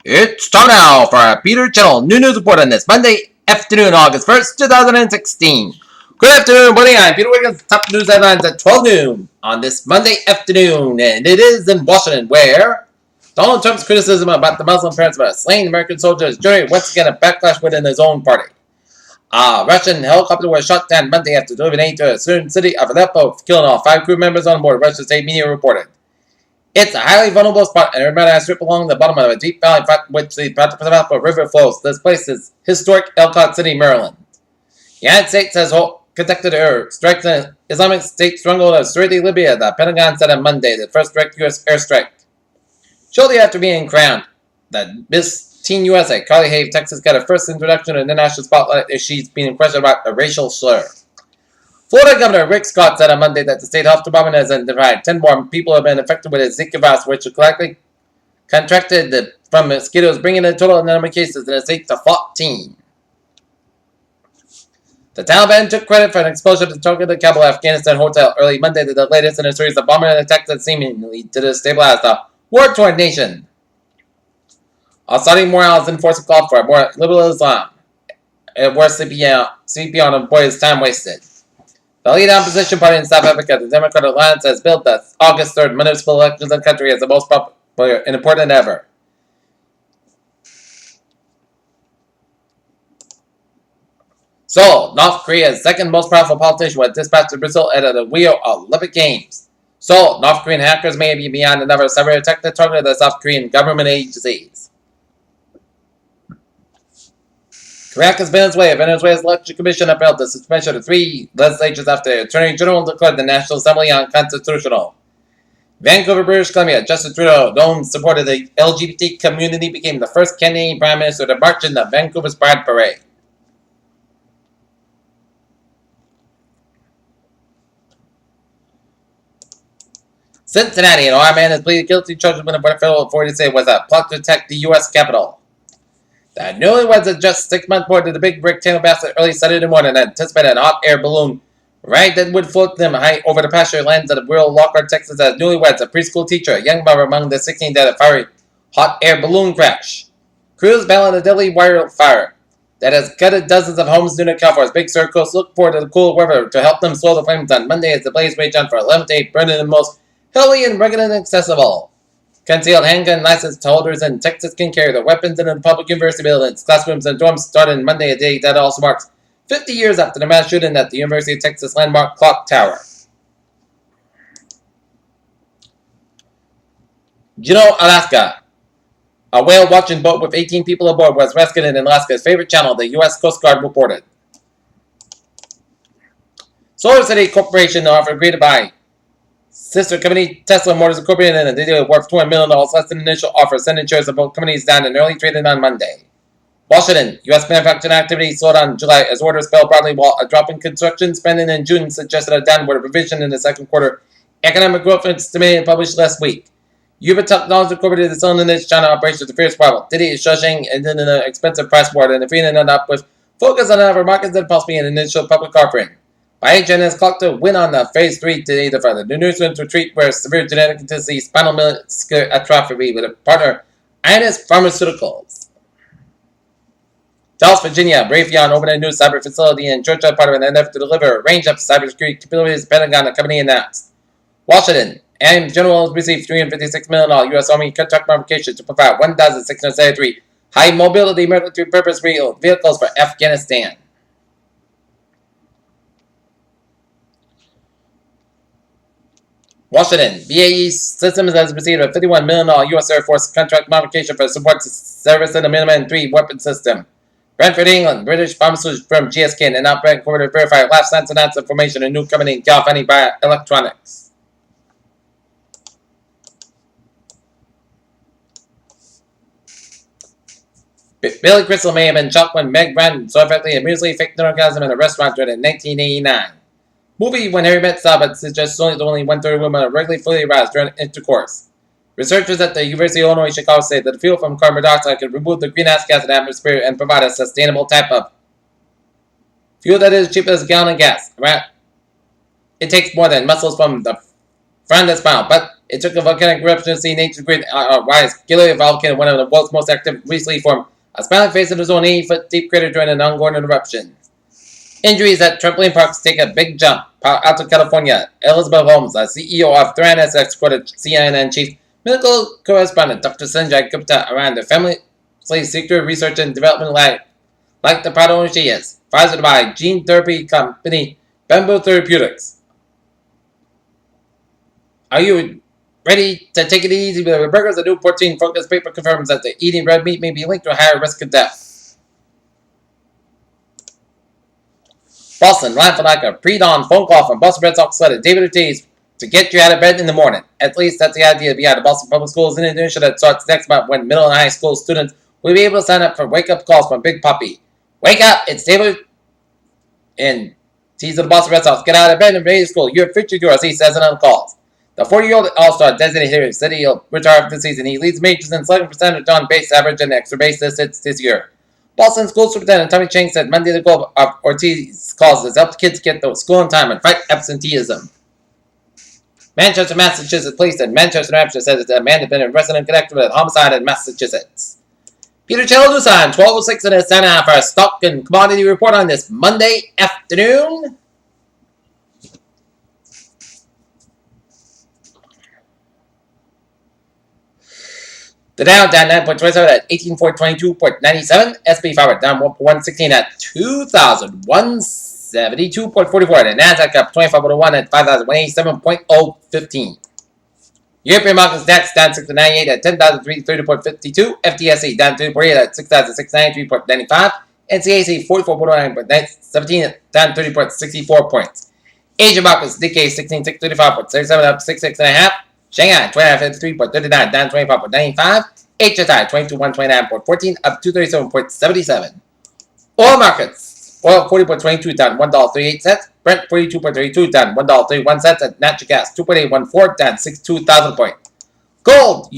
It's time now for our Peter Channel New News Report on this Monday afternoon, August 1st, 2016. Good afternoon, buddy. I'm Peter Wiggins. Top news headlines at 12 noon on this Monday afternoon. And it is in Washington, where Donald Trump's criticism about the Muslim parents of slain American soldiers generated once again a backlash within his own party. A Russian helicopter was shot down Monday after delivering aid to a Syrian city of Aleppo, killing all 5 crew members on board, Russian state media reported. It's a highly vulnerable spot, and everybody has stripped along the bottom of a deep valley from which the Aleppo River flows. This place is historic Elkhart City, Maryland. The United States has conducted strikes in an Islamic State stronghold of Sirte, Libya, the Pentagon said on Monday, the first direct U.S. airstrike. Shortly after being crowned, the Miss Teen USA, Carly Hay, Texas, got her first introduction to the international spotlight as she's being questioned about a racial slur. Florida Governor Rick Scott said on Monday that the state health department has identified 10 more people have been infected with a Zika virus, which was likely contracted from mosquitoes, bringing the total number of cases in the state to 14. The Taliban took credit for an explosion at the Tokyo Kabul, Afghanistan hotel early Monday, the latest in a series of bombing attacks that seemingly to destabilize the war-torn nation. Saudi morale is enforcing call for more liberal Islam and worse CP on boys time wasted. The lead opposition party in South Africa, the Democratic Alliance, has billed the August 3rd municipal elections in the country as the most popular and important ever. Seoul, North Korea's second most powerful politician, was dispatched to Brazil at the Rio Olympic Games. Seoul, North Korean hackers may be beyond another cyber attack that targeted the South Korean government agencies. Caracas, Venezuela. Venezuela's election commission upheld the suspension of 3 legislatures after the Attorney General declared the National Assembly unconstitutional. Vancouver, British Columbia. Justin Trudeau, known supporter of the LGBT community, became the first Canadian Prime Minister to march in the Vancouver's Pride Parade. Cincinnati, an armed man has pleaded guilty to charges when a federal authorities say it was a plot to attack the U.S. Capitol. The newlyweds had just 6 months board to the big rectangle basket early Saturday morning and anticipated an hot air balloon ride that would float them high over the pasture lands of rural Lockhart, Texas, as newlyweds, a preschool teacher, a young mother among the 16 died of a fiery hot air balloon crash. Crews battling a deadly wildfire that has gutted dozens of homes in California's Big Sur coast look forward to the cool weather to help them slow the flames on Monday as the blaze raged on for 11 days, burning the most hilly and rugged and accessible. Concealed handgun license holders in Texas can carry their weapons in the public university buildings. Classrooms and dorms started Monday, a day that also marks 50 years after the mass shooting at the University of Texas landmark clock tower. Juneau, Alaska. A whale-watching boat with 18 people aboard was rescued in Alaska's favorite channel, the U.S. Coast Guard reported. Solar City Corporation offered agreed to buy sister company Tesla Motors Incorporated in a deal worth $200 million less than the initial offer, sending shares of both companies down in early trading on Monday. Washington, U.S. manufacturing activity slowed down in July as orders fell broadly, while a drop in construction spending in June suggested a downward revision in the second quarter. Economic growth estimated published last week. Yuba Technology Incorporated is selling its China operations to fierce rival. Diddy is shushing and then an expensive price war and defeating it up with focus on other markets and possibly an initial public offering. Biogen has clocked a win on the Phase 3 today to further the Newsroom's retreat where severe genetic intensity spinal muscular atrophy with a partner, Ionis Pharmaceuticals. Dallas, Virginia, Raytheon opened a new cyber facility in Georgia, part of an effort to deliver a range of cybersecurity capabilities, the Pentagon, the company announced. Washington, AIM General has received $356 million U.S. Army contract modification to provide 1,673 high-mobility military purpose vehicles for Afghanistan. Washington, BAE Systems has received a $51 million U.S. Air Force contract modification for support service in the Minuteman III weapon system. Brentford, England, British pharmaceutical firm GSK and an outbreak quarter to verify life science announced information in a new company in California via electronics. Billy Crystal may have been shocked when Meg ran so effectively and musically faked an orgasm in a restaurant during 1989. Movie When Harry Met Sally suggests only 1/3 of women are regularly fully aroused during intercourse. Researchers at the University of Illinois Chicago say that the fuel from carbon dioxide could remove the greenhouse gas in the atmosphere and provide a sustainable type of fuel that is cheap as a gallon of gas. It takes more than muscles from the front of the spine, but It took a volcanic eruption to see nature's great rise. Gilead volcano, one of the world's most active, recently formed a smiling face in its own 80-foot deep crater during an ongoing eruption. Injuries at trampoline parks take a big jump. Out to California, Elizabeth Holmes, the CEO of Theranos, quoted CNN chief medical correspondent Dr. Sanjay Gupta around the family sector research and development like the proud owner she is. Pfizer by gene therapy company Bamboo Therapeutics. Are you ready to take it easy with the burgers? A new protein-focused paper confirms that the eating red meat may be linked to a higher risk of death. Boston, laughing like a pre-dawn phone call from Boston Red Sox letter David Ortiz to get you out of bed in the morning. At least that's the idea behind the Boston Public Schools in initiative that starts next month when middle and high school students will be able to sign up for wake-up calls from Big Puppy. Wake up! It's David and tease of the Boston Red Sox. Get out of bed and ready to school. Your future yours, he says it on calls. The 40-year-old All-Star designated hitter said he'll retire after the season. He leads majors in slugging percentage on base average and extra base hits this year. Boston School Superintendent Tommy Chang said Monday the goal of Ortiz calls has helped kids get to school on time and fight absenteeism. Manchester, Massachusetts police in Manchester, New Hampshire says that a man has been arrested and connected with a homicide in Massachusetts. Peter Chellalusan, 12:06 in the Santa for a stock and commodity report on this Monday afternoon. The Dow down 9.27 at 18,422.97. SP 500 down 1.16 at 2,172.44. And Nasdaq up 25.01 at 5,187.015. European markets DAX down 6.98 at 10,330.52. FTSE down 2.8 at 6,693.95. And CAC 44.9.17 down 30.64 points. Asian markets Nikkei 16,635.37 up 66.5. Shanghai 2953.39 down 25.95. HSI 22,129.14 up 237.77. Oil markets. Oil 40.22 down $1.38. Brent 42.32 down $1.31. And natural gas 2.814 down 62,000 points. Gold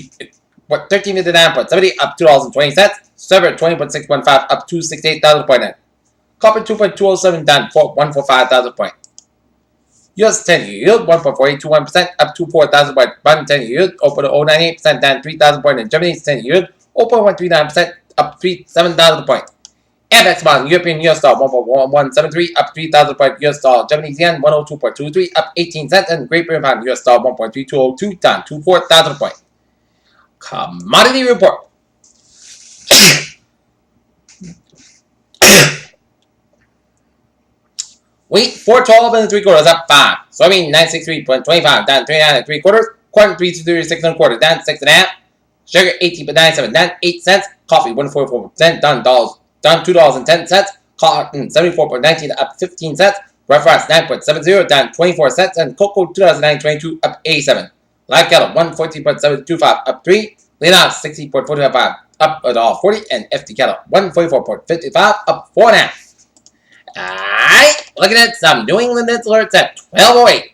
1359.70 up $2.20. Silver 20.615 up 268,000 points. Copper 2.207 down 145,000 points. US 10-year yield 1.4821% up 24,000 points. Bond 10-year yield 0.098% down 3,000 points. And Germany's 10-year yield 0.139% up 7,000 points. FX bond European US dollar 1.1173 up 3,000 points. US dollar Japanese yen 102.23 up 18 cents. And Great Britain pound US dollar 1.3202 down 24,000 points. Commodity report. Wheat 412 and 3/4 up 5. Soybean 963.25 down 39 and 3/4. Corn 336 and 1/4 down 6.5. Sugar 18.97 down 8 cents. Coffee 1.44% down $2.10. Cotton 74.19 up 15 cents. Rough rice 9.70 down 24 cents. And cocoa 2,922 up 87. Live cattle 114.725 up 3. Lean ox 60.45 up $1.40. And FT cattle 144.55 up 4.5. Alright, looking at some New England alerts at 12:08.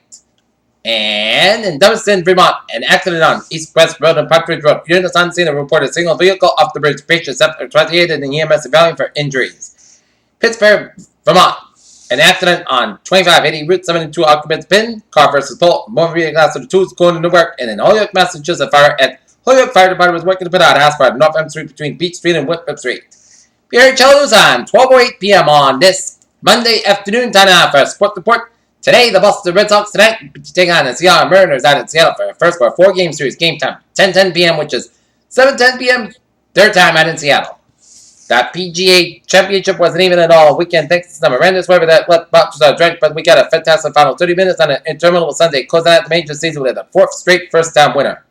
And in Dummerston, Vermont, an accident on East West Road and Partridge Road. Units on scene reported a single vehicle off the bridge. Patients transported in the EMS evaluating for injuries. Pittsburgh, Vermont, an accident on 2580 Route 72 occupants pin. Car versus pole. Motor vehicle class of the 2 going to work. And in Holyoke, Massachusetts, fire at Holyoke Fire Department was working to put out a house fire at North M Street between Beach Street and Whitfield Street. Pierre Chellalusan, 12:08 p.m. on this Monday afternoon, time now for a sports report. Today, the Boston Red Sox tonight take on the Seattle Mariners out in Seattle for a first for a 4-game series. Game time 10:10 p.m., which is 7:10 p.m. their time out in Seattle. That PGA Championship wasn't even at all weekend thanks to some horrendous weather that left boxers drenched, but we got a fantastic final 30 minutes on an interminable Sunday, closing out the major season with a 4th straight first-time winner.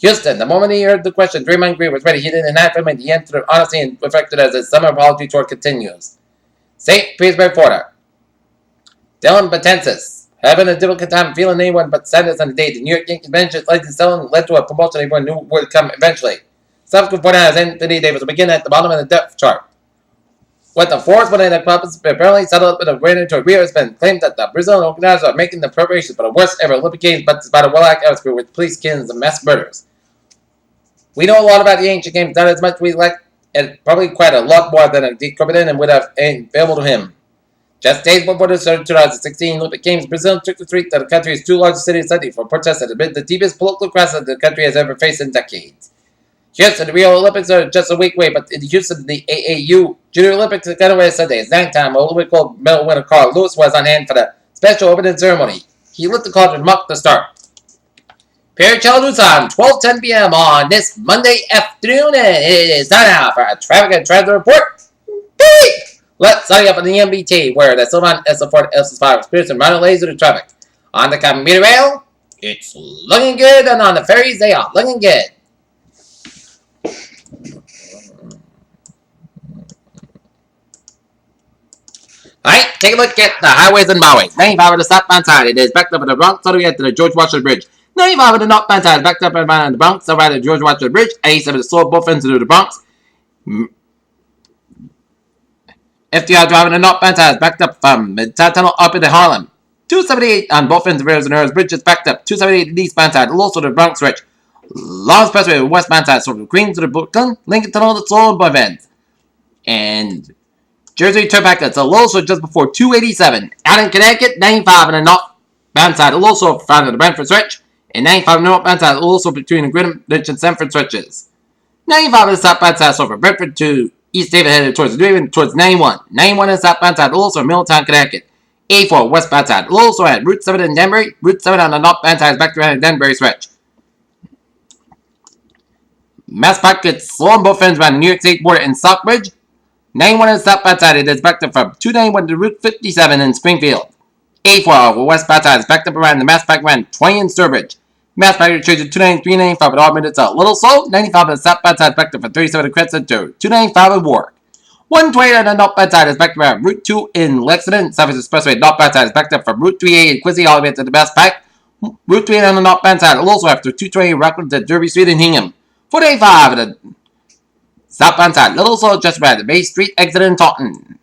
Houston, the moment he heard the question, Draymond Green was ready. He didn't deny him, and he answered honestly and reflected as his summer apology tour continues. St. Petersburg, Florida. Dylan Betances. Having a difficult time feeling anyone but sadness on the day. The New York Yankees bench led to a promotion everyone knew would come eventually. Subsequent point out Anthony Davis will begin at the bottom of the depth chart. With the fourth one in the club apparently settled with a rain into a Rio, it's been claimed that the Brazilian organizers are making the preparations for the worst ever Olympic Games, but it's about a well-acted atmosphere with police killings and mass murders. We know a lot about the ancient games, not as much we like, and probably quite a lot more than a decompetent and would have been available to him. Just days before the start of 2016 Olympic Games, Brazil took the streets of the country's two largest cities Sunday for protests amid the deepest political crisis the country has ever faced in decades. Houston, the Rio Olympics are just a week away, but in Houston, the AAU Junior Olympics got away Sunday. It's nighttime. Olympic gold medal winner Carl Lewis was on hand for the special opening ceremony. He lit the cauldron mock the start. Pericello News on 12:10 p.m. on this Monday afternoon, and it is time now for a traffic and transit report. Let's sign up on the MBT, where the Sylvan S4 S5 experiencing minor delays due to traffic. On the commuter rail, it's looking good, and on the ferries, they are looking good. Alright, take a look at the highways and byways. 95 on the southbound side, it is backed up at the Bronx, all the way to the George Washington Bridge. 95 on the northbound side, backed up at the Bronx, all the way to the George Washington Bridge. 87 is slow both ends of the Bronx. FDR driving the northbound side is backed up from Midtown Tunnel up into Harlem. 278 on both ends of Rivers and Earls Bridge is backed up. 278 the eastbound side, also the Bronx Ridge. Long Expressway, westbound side, so from Queens to the Brooklyn, Lincoln Tunnel to Soul and both ends. And Jersey Turnpike, that's a little so just before 287. Out in Connecticut, 95 on the northbound side, a little so found at the Brentford stretch. And 95 on the northbound side, a little so between the Greenwich and Sanford stretches. 95 on the southbound side, so from Brentford to East David headed towards New Haven, towards 91. 91 on the southbound side, also Middletown, Connecticut. 84 westbound side, also at Route 7 in Danbury. Route 7 on the northbound side is back around the Danbury stretch. Mass Park gets slow on both ends around the New York State border in Stockbridge. 91 on the southbound side, it is backed up from 291 to Route 57 in Springfield. 84 westbound side is backed up around the Mass Park around 20 in Sturbridge. Mass Park retreats to 293, 95 at all minutes a little slow. 95 on the southbound side is backed up from 37 to Crescent to 295 at Warwick. 120 on the northbound side is backed up around Route 2 in Lexington. Southwest Expressway northbound side is backed up from Route 38 in Quincy all the way to the Mass Park. Route 38 on the northbound side also after 220 Rockland to Derby Street in Hingham. 485 on the southbound side, little slow just around the Bay Street exit in Taunton.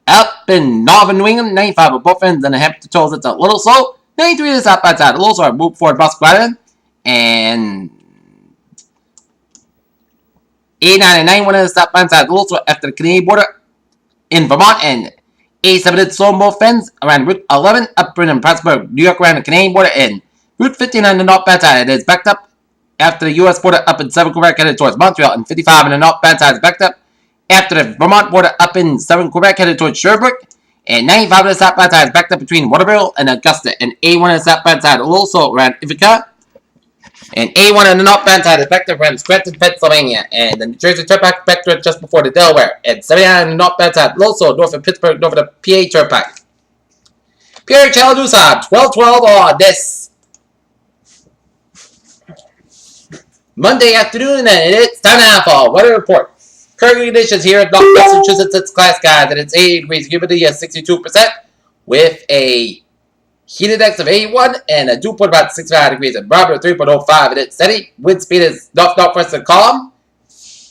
Up in northern New England, 95 at both ends and the Hampton Tolls, it's a little slow. 93 on the southbound side, little slow at Route 4 Bosque Island. And 89 and 91 on the southbound side, little slow after the Canadian border in Vermont. And 87 at slow on both ends around Route 11 up in Plattsburgh, New York around the Canadian border. And Route 15 on the northbound side, it is backed up after the U.S. border up in 7 Quebec headed towards Montreal, and 55 on the northbound side is backed up after the Vermont border up in 7 Quebec headed towards Sherbrooke, and 95 on the southbound side is backed up between Waterville and Augusta, and 81 on the southbound side also around Ithaca, and 81 on the northbound side is backed up around Scranton, Pennsylvania, and the New Jersey Turnpike backed up just before the Delaware, and 79 on the northbound side also north of Pittsburgh, north of the PA Turnpike. Pierre Chaladusa, 1212 on this Monday afternoon, and it's time now for weather report. Current conditions here at North Massachusetts, it's class guys, and it's 80 degrees, humidity at 62%, with a heat index of 81, and a dew point about 65 degrees, and barometer 3.05, and it's steady. Wind speed is north-northwest and calm.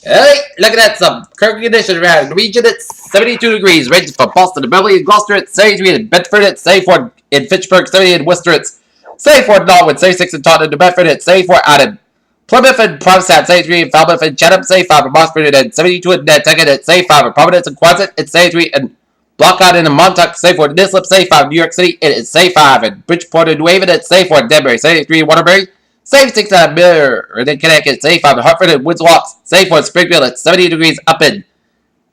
Alright, looking at some current conditions around the region, it's 72 degrees, ranging from Boston to Beverly and Gloucester, it's 73 in Bedford, it's 74 in Fitchburg, 70 in Worcester, it's 74 in Norwood, 76 in Taunton, New Bedford, it's 74 out in Plymouth and Provincetown, 73 in Falmouth and Chatham, 75 in Mossbury, and 72 in Nantucket, and 75 in Providence and Quonset, it's 73 in Blockout in Montauk, 74 in Islip, 75 in New York City, it is 75 in Bridgeport and New Haven, it's 74 in Danbury, 73 in Waterbury, 76 in Miller, and in Connecticut, 75 in Hartford and Woods Walks, 74 in Springfield, it's 70 degrees up in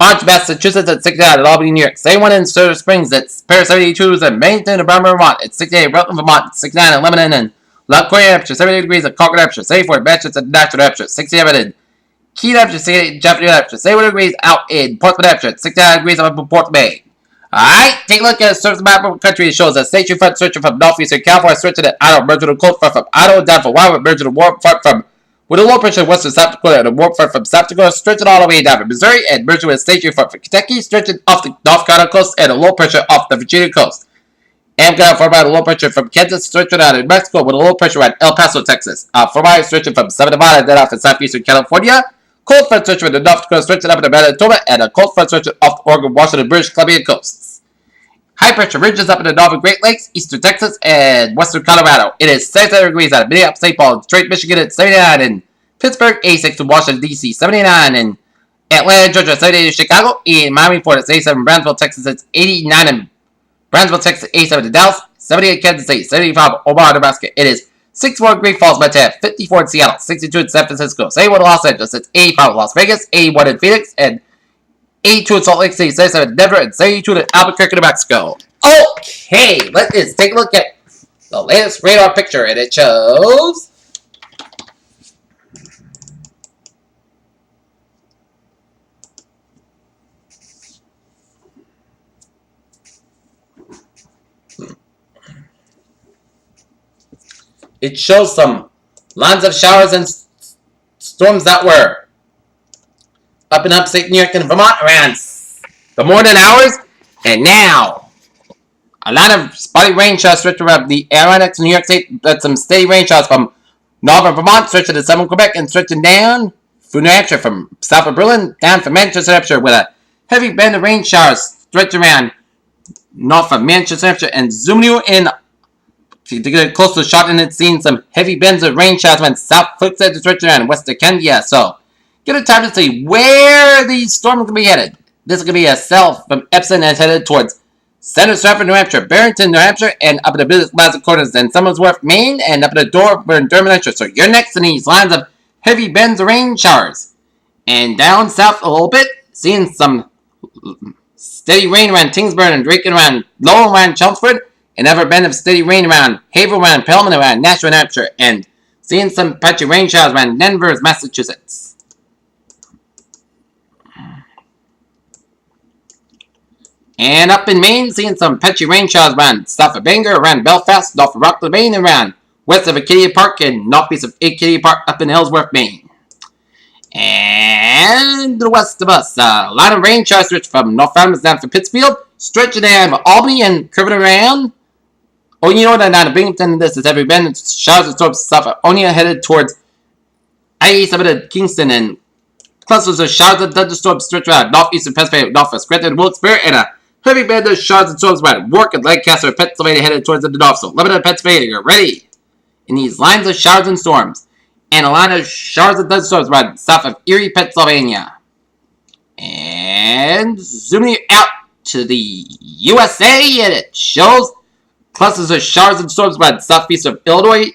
Orange, Massachusetts, it's 69 in Albany, New York, 71 in Silver Springs, it's Paris 72 in Bennington and Bremer, Vermont, it's 68 in Rutland, Vermont, it's 69 in Lebanon and Lockport, New Hampshire, 78 degrees in Concord, New Hampshire, 74 in Manchester, Nashville, New Hampshire, 67 in Keene, New Hampshire, 68 in Jefferson, New Hampshire, 71 degrees out in Portsmouth, New Hampshire, 69 degrees up in Port Bay. Alright, take a look at the surface map of the country. It shows a station front stretching from northeastern California, stretching at Idaho, merging with a cold front from Idaho down from Wyoming, merging with a warm front from with a low pressure in western South Dakota, and a warm front from South Dakota, stretching all the way down to Missouri, and merging with a station front from Kentucky, stretching off the North Carolina coast, and a low pressure off the Virginia coast. And got from a low pressure from Kansas, stretching out in Mexico, with a low pressure at El Paso, Texas. From stretching from Southern Nevada, then off in southeastern California. Cold front stretching from the North Dakota, stretching up in the Manitoba, and a cold front stretching off the Oregon, Washington, British Columbia coasts. High pressure ridges up in the northern Great Lakes, eastern Texas, and western Colorado. It is 77 degrees out of Minneapolis, St. Paul, Detroit, Michigan. It's 79 in Pittsburgh, 86 in Washington, D.C., 79 in Atlanta, Georgia, 78 in Chicago, in Miami, Florida, 87 in Brownsville, Texas. It's 89 in Brownsville, Texas, 87 to Dallas, 78 Kansas City, 75 Omaha, Nebraska. It is 64 Great Falls, Montana, 54 in Seattle, 62 in San Francisco, 71 in Los Angeles, it's 85 in Las Vegas, 81 in Phoenix, and 82 in Salt Lake City, 77 in Denver, and 72 in Albuquerque, New Mexico. Okay, let's take a look at the latest radar picture, and it shows some lines of showers and storms that were up in upstate New York and Vermont around the morning hours, and now a lot of spotty rain showers stretch around the Adirondacks in New York State, but some steady rain showers from northern Vermont, stretching to southern Quebec, and stretching down through New Hampshire from south of Berlin down from Manchester, New Hampshire, with a heavy band of rain showers stretch around north of Manchester, New Hampshire, and zooming you in to get close to the shot, and it's seen some heavy bands of rain showers when south flips at the stretch around western Canada. So get a time to see where these storms are going to be headed. This is going to be a south from Epsom and headed towards Center Stratford, New Hampshire, Barrington, New Hampshire, and up to the Plaza Corners, and Somersworth, Maine, and up to Dover and Durham, New Hampshire. So you're next in these lines of heavy bands of rain showers. And down south a little bit, seeing some steady rain around Tingsbury and Drake and around Lowell, around Chelmsford, and another band of steady rain around Haverhill, around Pelham, around Nashville, New Hampshire, and seeing some patchy rain showers around Denver, Massachusetts. And up in Maine, seeing some patchy rain showers around south of Bangor, around Belfast, north of Rockland, Maine, and around west of Acadia Park and northeast of Acadia Park up in Ellsworth, Maine. And the west of us, a lot of rain showers stretch from North Falmouth down to Pittsfield, stretching down to Albany and curving around. Oh, you know that down to Binghamton, this is heavy band showers and storms south of Onia headed towards I-87 to Kingston, and clusters of showers and thunderstorms stretch around northeastern Pennsylvania, northwest Scranton, Wilkes-Barre, and a heavy band of showers and storms around Warwick and Lancaster, Pennsylvania, headed towards the north. So, Lebanon, Pennsylvania, you're ready in these lines of showers and storms. And a lot of showers and thunderstorms around south of Erie, Pennsylvania. And zooming out to the USA, and it shows clusters of showers and storms around southeast of Illinois,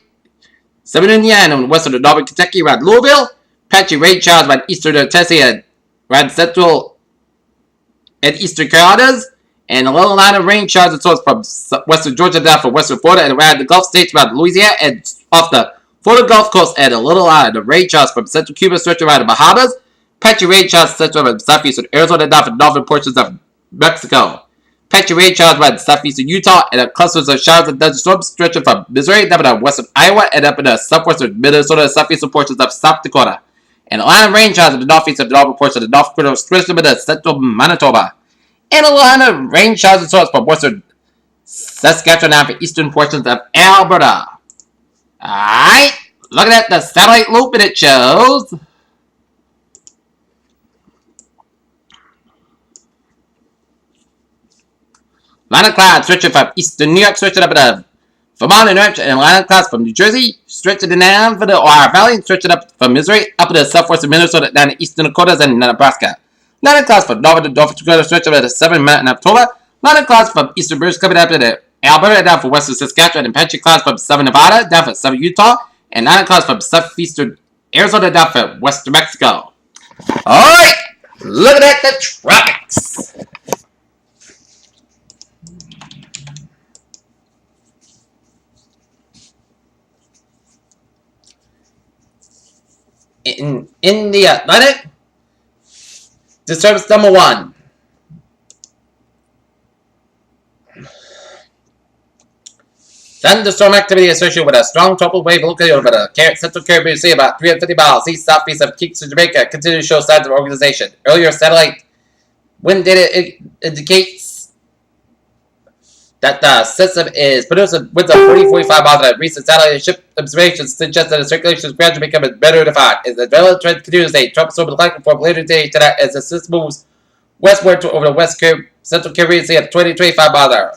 southern Indiana, and western of northern Kentucky, around Louisville. Patchy rain showers around eastern Tennessee and around central and eastern Carolinas. And a little line of rain showers and storms from western Georgia down from western Florida and around the Gulf States, around Louisiana, and off the Florida Gulf Coast, and a little line of rain showers from central Cuba stretching around the Bahamas. Patchy rain showers stretching around southeastern Arizona down from northern portions of Mexico. Patchy rain showers around southeastern Utah, and clusters of showers and thunderstorms stretching from Missouri down to western Iowa and up in the southwestern Minnesota and southeastern portions of South Dakota. And a line of rain showers in the northeast of the northern portions of the North Dakota stretching into central Manitoba. And a line of rain showers and storms from western Saskatchewan down to eastern portions of Alberta. Alright, looking at the satellite loop, and it shows line of clouds stretching from eastern New York, stretching up to Vermont and New Hampshire, and a line of clouds from New Jersey, stretching down for the Ohio Valley, and stretching up from Missouri, up to the southwestern Minnesota, down to eastern Dakotas and Nebraska. Line of clouds from northern Dakota, stretching up to southern Manitoba. Line of clouds from eastern British Columbia down to Alberta, down for western Saskatchewan, and patchy clouds from southern Nevada, down for southern Utah, and line of clouds from southeastern Arizona, down for western Mexico. Alright, looking at the tropics. In the Atlantic, disturbance number 1. Thunderstorm activity associated with a strong tropical wave located over the Central Caribbean Sea about 350 miles east-southeast of Kingston, Jamaica, continue to show signs of organization. Earlier satellite wind data indicates that the system is producing winds of 40-45 miles an hour. Recent satellite and ship observations suggest that the circulation is gradually becoming better defined. As the development trend continues, a tropical storm is likely to form later today tonight as the system moves westward over the Central Caribbean Sea at 20-25 miles an hour.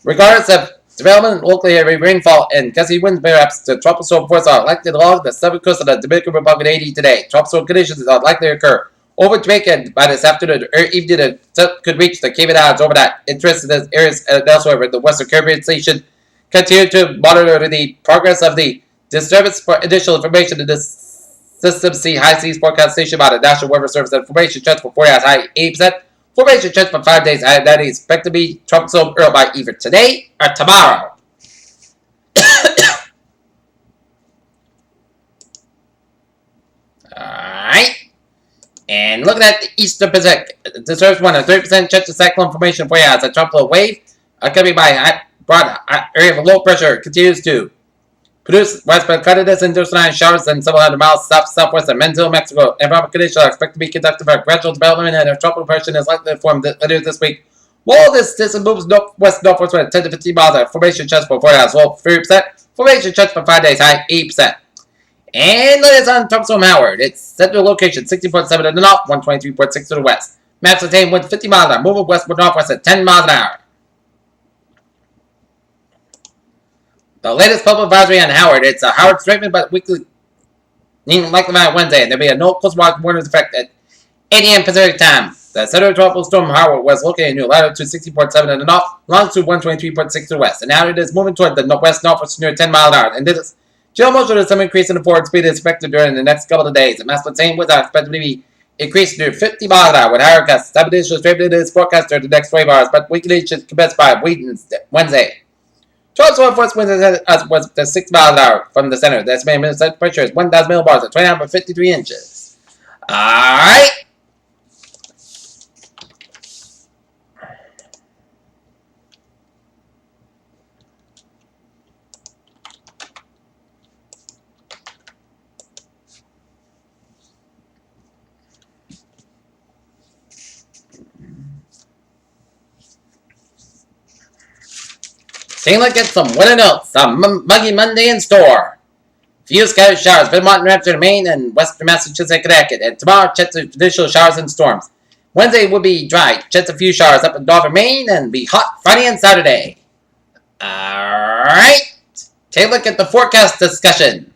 Regardless of development, locally heavy rainfall and gusty winds, perhaps the tropical storm force are likely along the southern coast of the Dominican Republic in Haiti today. Tropical storm conditions are likely to occur Over Jamaica by this afternoon or evening could reach the Cayman Islands over that. Interest in those areas elsewhere in the Western Caribbean Sea should continue to monitor the progress of the disturbance. For additional information in this system, see High Seas Forecast Station by the National Weather Service. Information chance for 40 hours high 80%. Formation chance for 5 days high 90. Expect to be troublesome early by either today or tomorrow. Alright. And looking at the Eastern Pacific, it deserves one a 30% chance of cyclone formation for you as a tropical wave accompanied by broad area of low pressure continues to produce widespread cloudiness and industrial showers and several hundred miles southwest of Menzel, Mexico. Environmental conditions are expected to be conducted for gradual development, and a tropical depression is likely to form later this week. While this system moves northwest at 10 to 15 miles, a formation chance for 4 hours low 30%, formation chance for 5 days high 80%. And latest on Thompson Howard. Its central location 60.7 to the north, 123.6 to the west. Maps attain winds 50 miles an hour, moving westward northwest at 10 miles an hour. The latest public advisory on Howard. It's a Howard statement, but weekly, likely by Wednesday, and there'll be a no coast watch warning effect at 8 a.m. Pacific time. The central tropical storm Howard was located near latitude 60.7 in the north, longitude 123.6 to the west, and now it is moving toward the northwest near 10 miles an hour. And this general motion of some increase in the forward speed is expected during the next couple of days. The mass same winds are expected to be increased to 50 miles an hour with higher gusts. Stability strengthening is forecast during the next 12 hours, but weekly should commence by Wednesday. Tropical force winds was the 6 miles an hour from the center. The estimated minimum pressure is 1,000 millibars at 29.53 inches. Alright. Seems like it's some winter notes on Muggy Monday in store. Few scattered showers, Vermont, New Hampshire, Maine, and western Massachusetts and Connecticut. And tomorrow, chance of traditional showers and storms. Wednesday will be dry, chance of few showers up in northern Maine, and be hot Friday and Saturday. Alright, take a look at the forecast discussion.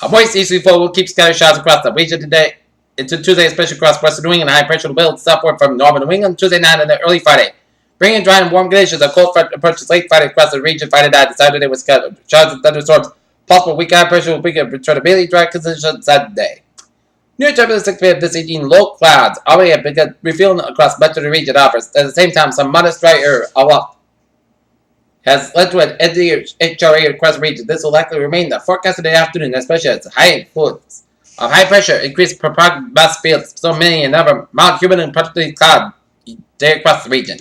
A moist easterly flow will keep scattered showers across the region today into Tuesday, especially across western New England. High pressure will build southward from northern New England Tuesday night and early Friday. Bringing dry and warm conditions. A cold front approaches late Friday across the region. Friday night and Saturday with showers and thunderstorms. Possible weak high pressure will begin return to mainly dry conditions Saturday. Near turbulence 6 p.m. this evening, low clouds already have begun refueling across much of the region offers. At the same time, some modest dry air aloft has led to an HRA across the region. This will likely remain the forecast of the afternoon, especially as high influence of high pressure increased mass fields. So many and other mild, humid, and particularly cloud day across the region.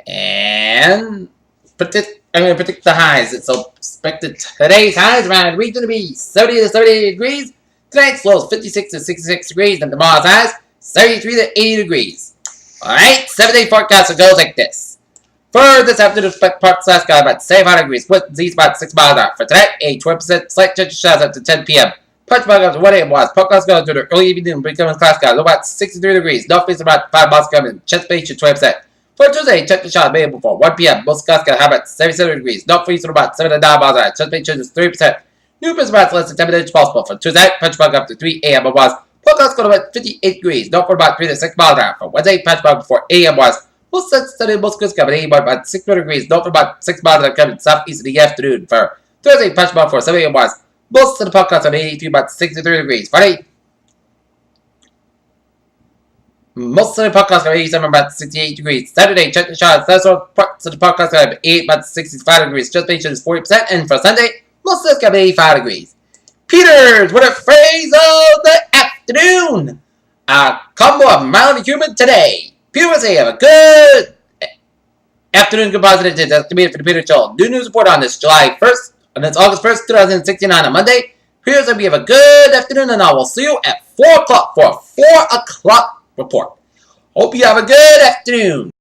And I'm going to predict the highs. It's expected today's highs around the region to be 70 to 78 degrees. Tonight's lows 56 to 66 degrees. And tomorrow's highs 73 to 80 degrees. Alright, 7-day forecast goes like this. For this afternoon, expect parts last sky about 75 degrees. With Z about 6 miles an hour. For tonight, a 20% slight chance of showers up to 10 p.m. Punch back up to 1 a.m. was. Forecast goes through the early evening and becoming class sky. Low about 63 degrees. North face about 5 miles coming. Chance space 20%. For Tuesday, check the shot made before 1 p.m. Most skies can have about 77 degrees. North freezing about 7 to 9 miles an hour. Chance space changes 3%. New business about less than 10 minutes possible. For Tuesday, punch bug up to 3 a.m. was. Forecast going to about 58 degrees. North for about 3 to 6 miles an hour. For Wednesday, punch bug before 8 a.m. was. Most sensitive, most good coming about 6 degrees. North for about 6 miles an hour coming southeast in the afternoon. For Thursday, punch bug before 7 a.m. was. Most of the podcast on 83 about 63 degrees. Friday, most of the podcast are 87 about 68 degrees. Saturday, check the shot. Parts of the podcast are 8 about 65 degrees. Just patient is 40%. And for Sunday, most of it's going to be 85 degrees. Peters with a phrase of the afternoon. A combo of mild and humid today. Peter will say have a good afternoon. Good positive day. That's going to be it for the Peter Show. New news report on this July 1st. And it's August 1st, 2016 on a Monday. Peter's going to have a good afternoon. And I will see you at 4 o'clock for a 4 o'clock report. Hope you have a good afternoon.